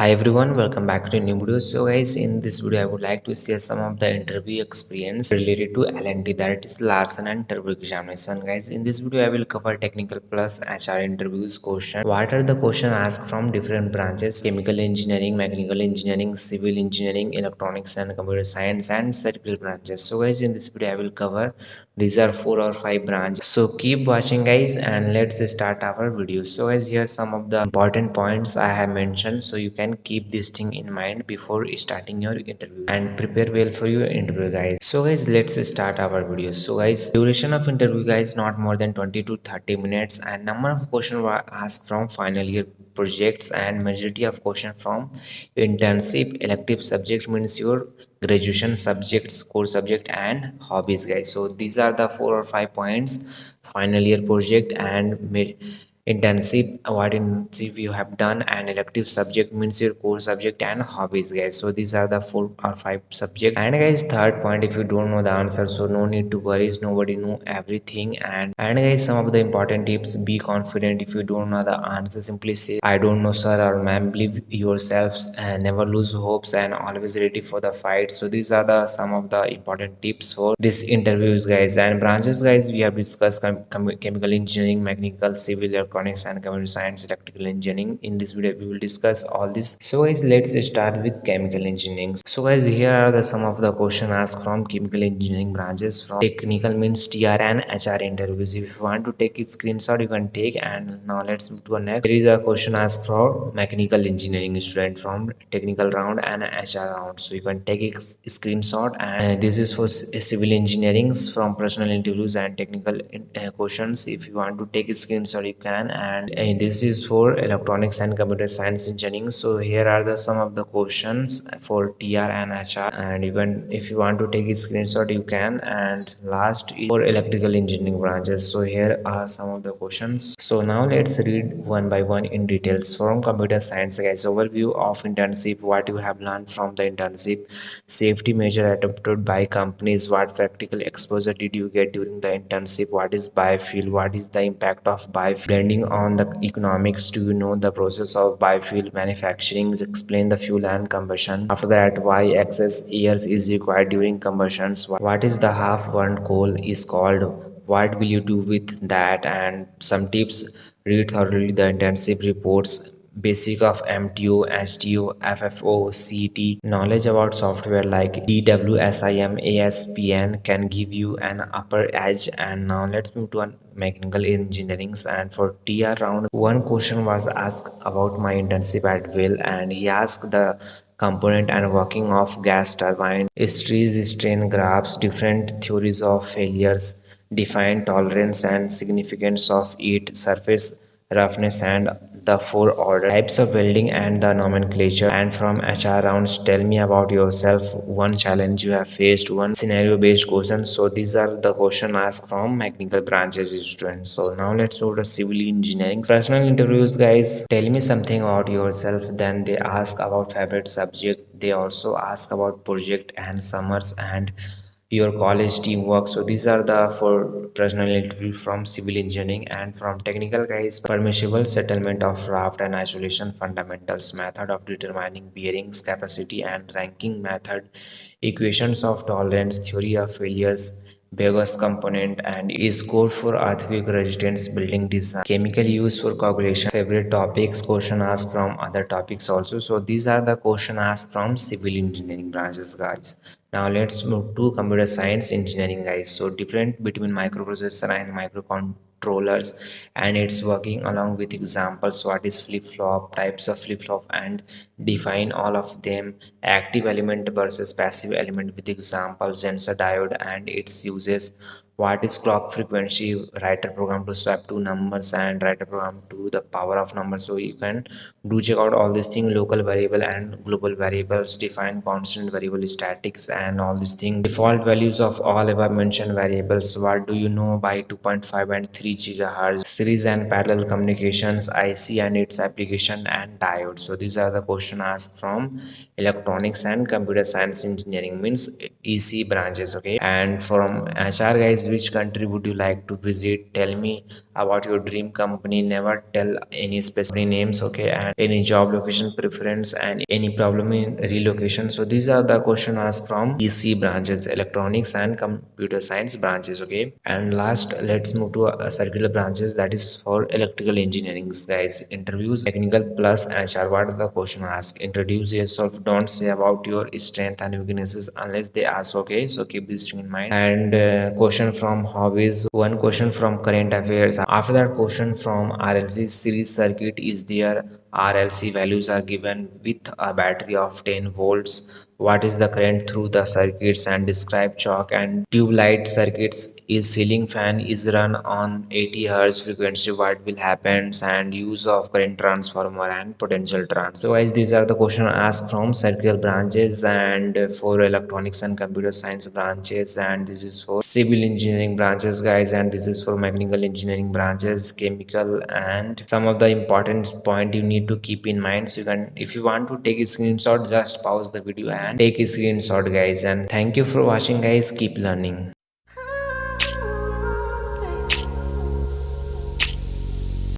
Hi everyone, welcome back to a new video. So guys, in this video I would like to share some of the interview experience related to L&T, that is Larsen and Toubro examination. Guys, in this video I will cover technical plus HR interviews question. What are the question asked from different branches: chemical engineering, mechanical engineering, civil engineering, electronics and computer science, and circular branches. So guys, in this video I will cover these are 4 or 5 branches. So keep watching guys, and let's start our video. So guys, here are some of the important points I have mentioned, so you can keep this thing in mind before starting your interview and prepare well for your interview guys. So guys, let's start our video. So guys, duration of interview guys not more than 20 to 30 minutes, and number of questions were asked from final year projects, and majority of question from internship, elective subject means your graduation subjects, core subject, and hobbies guys. So these are the 4 or 5 points: final year project and internship, what internship you have done, and elective subject means your core subject and hobbies guys. So these are the 4 or 5 subjects. And guys, third point, if you don't know the answer, so no need to worry, nobody know everything. And guys, some of the important tips: be confident. If you don't know the answer, simply say I don't know sir or ma'am. Believe yourselves and never lose hopes, and always ready for the fight. So these are the some of the important tips for this interviews guys. And branches guys, we have discussed chemical engineering, mechanical, civil, electronics and computer science, electrical engineering. In this video we will discuss all this. So guys, let's start with chemical engineering. So guys, here are the some of the question asked from chemical engineering branches. From technical means TR and HR interviews. If you want to take a screenshot, you can take. And now let's move to a next. There is a question asked for mechanical engineering student from technical round and HR round, so you can take a screenshot. And this is for civil engineering from personal interviews and technical questions. If you want to take a screenshot, you can. And this is for electronics and computer science engineering. So here are the some of the questions for TR and HR, and even if you want to take a screenshot, you can. And last is for electrical engineering branches. So here are some of the questions. So now let's read one by one in details. From computer science guys, overview of internship, what you have learned from the internship, safety measure adopted by companies, what practical exposure did you get during the internship, what is biofuel, what is the impact of biofuel blending on the economics, do you know the process of biofuel manufacturing, explain the fuel and combustion, after that why excess airs is required during combustions, what is the half burned coal is called, what will you do with that, and some tips: read thoroughly the internship reports, basic of MTO, HTO, FFO, CT, knowledge about software like DWSIM, ASPN can give you an upper edge. And now let's move to a mechanical engineering. And for TR round, one question was asked about my internship at Will, and he asked the component and working of gas turbine, stress strain graphs, different theories of failures, define tolerance and significance of it, surface roughness, and the 4 order types of welding and the nomenclature. And from HR rounds, tell me about yourself, one challenge you have faced, one scenario based question. So these are the question asked from mechanical branches students. So now let's go to civil engineering. Personal interviews guys, tell me something about yourself. Then they ask about favorite subject, they also ask about project and summers and your college teamwork. So these are the 4 personal interview from civil engineering. And from technical guys, permissible settlement of raft and isolation fundamentals, method of determining bearings capacity and ranking method, equations of tolerance, theory of failures, Vegas component, and is code for earthquake resistance building design, chemical use for calculation, favorite topics, question asked from other topics also. So these are the question asked from civil engineering branches guys. Now let's move to computer science engineering guys. So different between microprocessor and microcontrollers, and it's working along with examples, what is flip-flop, types of flip-flop, and define all of them, active element versus passive element with examples, sensor diode and its uses, what is clock frequency, write a program to swap two numbers and write a program to the power of numbers. So you can do check out all these things: local variable and global variables, define constant variable statics, and all these things, default values of all above mentioned variables, what do you know by 2.5 and 3 gigahertz, series and parallel communications, IC and its application, and diodes. So these are the question asked from electronics and computer science engineering means EC branches. Okay, and from HR guys, guys, which country would you like to visit? Tell me about your dream company. Never tell any specific names, okay, and any job location preference and any problem in relocation. So these are the question asked from EC branches, electronics and computer science branches, okay. And last, let's move to circular branches, that is for electrical engineering. Guys, interviews technical plus HR. What are the question asked? Introduce yourself, don't say about your strength and weaknesses unless they ask, okay. So keep this in mind. And question from hobbies, one question from current affairs. After that, question from RLC series circuit is there. RLC values are given with a battery of 10 volts. What is the current through the circuits, and describe chalk and tube light circuits. Is ceiling fan is run on 80 hertz frequency, what will happen, and use of current transformer and potential transfer. So guys, these are the questions asked from circular branches, and for electronics and computer science branches, and this is for civil engineering branches, guys, and this is for mechanical engineering branches, chemical, and some of the important point you need to keep in mind. So you can, if you want to take a screenshot, just pause the video and take a screenshot, guys. And thank you for watching, guys. Keep learning.